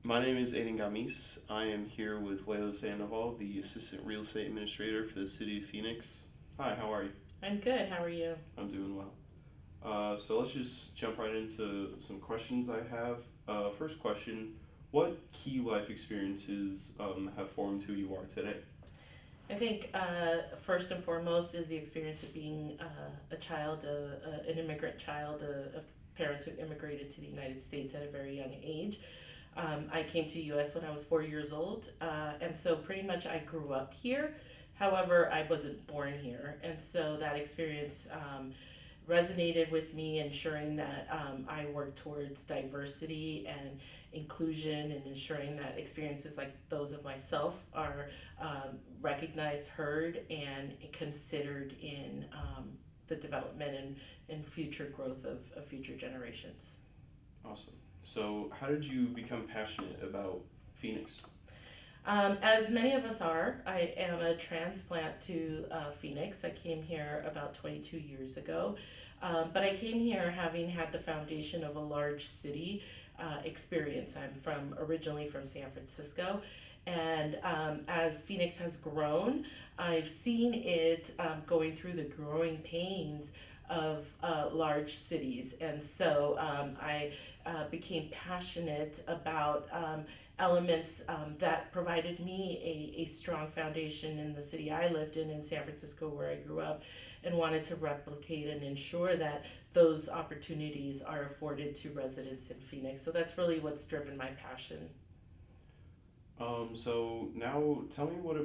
My name is Aiden Gamis. I am here with Layla Sandoval, the Assistant Real Estate Administrator for the City of Phoenix. Hi, how are you? I'm good. How are you? I'm doing well. So let's just jump right into some questions I have. First question: what key life experiences have formed who you are today? I think first and foremost is the experience of being a child, an immigrant child, of parents who immigrated to the United States at a very young age. I came to U.S. when I was 4 years old, and so pretty much I grew up here. However, I wasn't born here, and so that experience resonated with me, ensuring that I work towards diversity and inclusion and ensuring that experiences like those of myself are recognized, heard, and considered in the development and future growth of future generations. Awesome. So, how did you become passionate about Phoenix? As many of us are, I am a transplant to Phoenix. I came here about 22 years ago, but I came here having had the foundation of a large city experience. I'm originally from San Francisco, and as Phoenix has grown, I've seen it going through the growing pains of large cities, and so I became passionate about elements that provided me a strong foundation in the city I lived in San Francisco, where I grew up, and wanted to replicate and ensure that those opportunities are afforded to residents in Phoenix. So that's really what's driven my passion. So now tell me what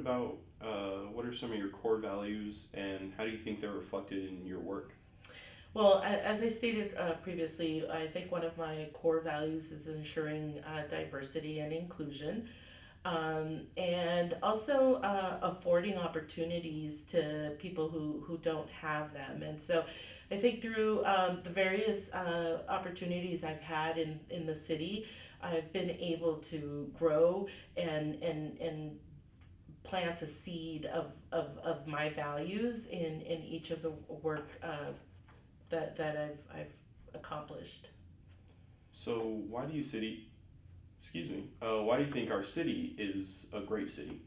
are some of your core values and how do you think they're reflected in your work? Well, as I stated previously, I think one of my core values is ensuring diversity and inclusion, and also affording opportunities to people who don't have them. And so I think through the various opportunities I've had in the city, I've been able to grow and plant a seed of my values in each of the work that I've accomplished. So why do you think our city is a great city?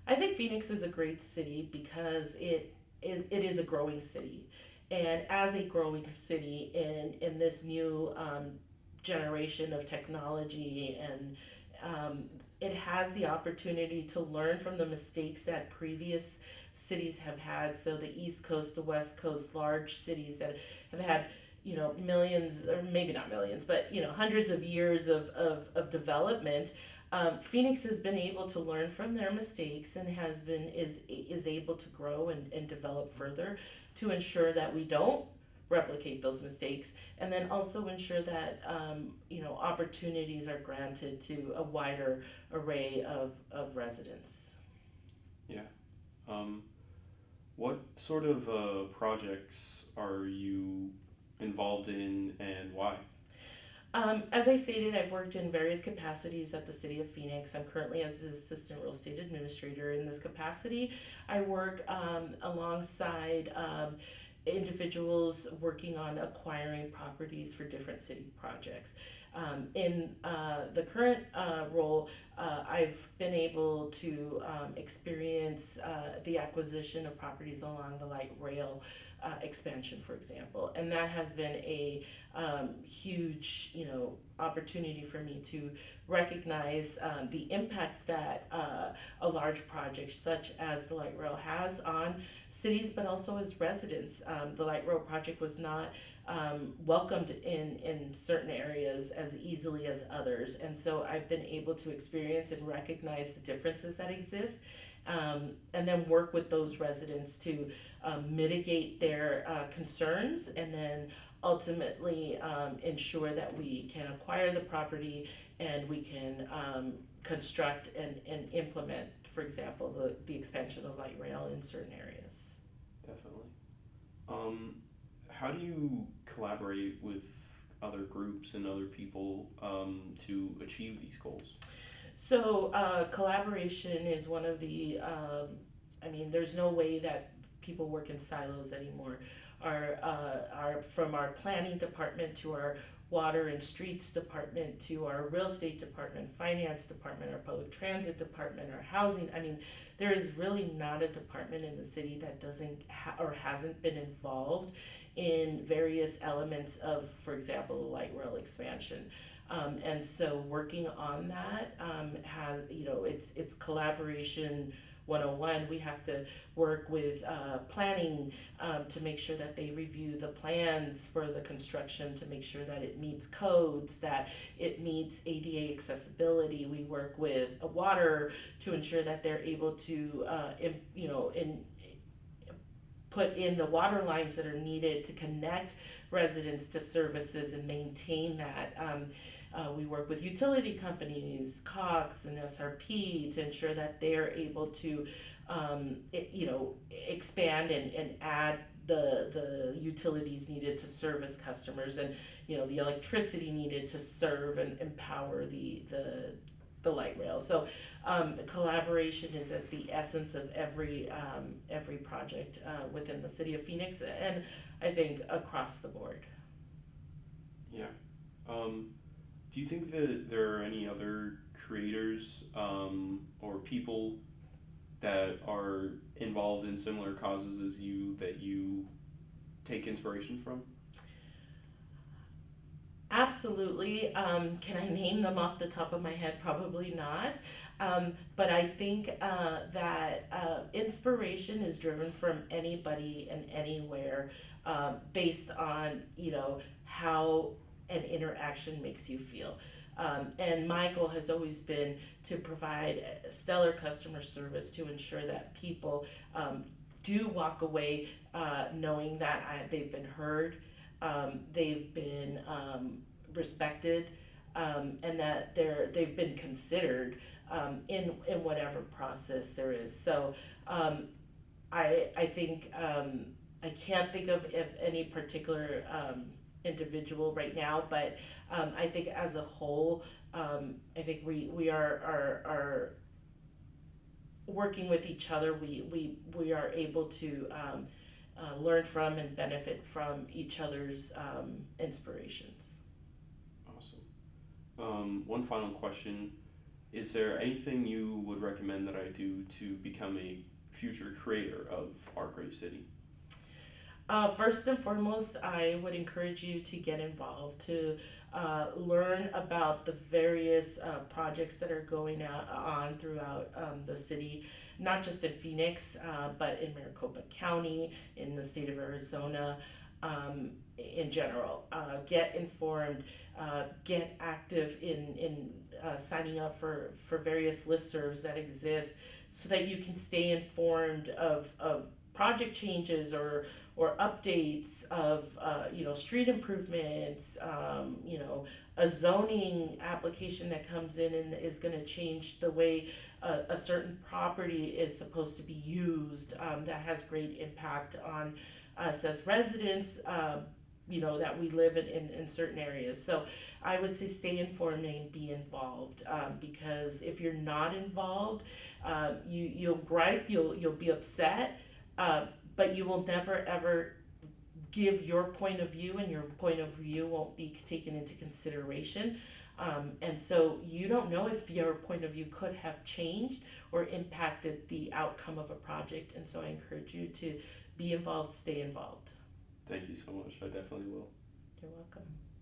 I think Phoenix is a great city because it is a growing city, and as a growing city in this new generation of technology, and it has the opportunity to learn from the mistakes that previous cities have had. So the East Coast, the West Coast, large cities that have had millions, or maybe not millions, but hundreds of years of development. Phoenix has been able to learn from their mistakes and is able to grow and develop further to ensure that we don't replicate those mistakes, and then also ensure that opportunities are granted to a wider array of residents. Yeah. Um, what sort of projects are you involved in and why? As I stated, I've worked in various capacities at the City of Phoenix. I'm currently as the Assistant Real Estate Administrator in this capacity. I work alongside individuals working on acquiring properties for different city projects. In the current role, I've been able to experience the acquisition of properties along the light rail expansion, for example, and that has been a huge, opportunity for me to recognize the impacts that a large project such as the light rail has on cities, but also as residents. The light rail project was not welcomed in certain areas as easily as others, and so I've been able to experience and recognize the differences that exist, and then work with those residents to mitigate their concerns, and then ultimately ensure that we can acquire the property and we can construct and implement, for example, the expansion of light rail in certain areas. Definitely. Um, how do you collaborate with other groups and other people to achieve these goals? So collaboration is one of there's no way that people work in silos anymore. Our from our planning department to our water and streets department to our real estate department, finance department, our public transit department, our housing. I mean, there is really not a department in the city that doesn't or hasn't been involved in various elements of, for example, the light rail expansion. And so working on that has, it's collaboration 101. We have to work with planning to make sure that they review the plans for the construction, to make sure that it meets codes, that it meets ADA accessibility. We work with water to ensure that they're able to, put in the water lines that are needed to connect residents to services and maintain that. We work with utility companies, Cox and SRP, to ensure that they're able to, expand and add the utilities needed to service customers, and the electricity needed to serve and empower the light rail. So collaboration is at the essence of every project within the city of Phoenix, and I think across the board. Yeah. Do you think that there are any other creators or people that are involved in similar causes as you that you take inspiration from? Absolutely. Can I name them off the top of my head? Probably not. But I think that inspiration is driven from anybody and anywhere, based on how an interaction makes you feel. And my goal has always been to provide stellar customer service to ensure that people do walk away knowing that they've been heard, they've been respected, and that they've been considered in whatever process there is. So I think I can't think of any particular individual right now, but I think as a whole, I think we are working with each other. We are able to learn from and benefit from each other's inspirations. Awesome. One final question. Is there anything you would recommend that I do to become a future creator of Arkwright City? First and foremost, I would encourage you to get involved, to learn about the various projects that are going on throughout the city, not just in Phoenix, but in Maricopa County, in the state of Arizona, in general. Get informed, get active in signing up for various listservs that exist, so that you can stay informed of project changes or updates of street improvements, a zoning application that comes in and is going to change the way a certain property is supposed to be used, that has great impact on us as residents, that we live in certain areas. So I would say stay informed and be involved, because if you're not involved, you'll gripe, you'll be upset, but you will never ever give your point of view, and your point of view won't be taken into consideration. And so you don't know if your point of view could have changed or impacted the outcome of a project. And so I encourage you to be involved, stay involved. Thank you so much. I definitely will. You're welcome.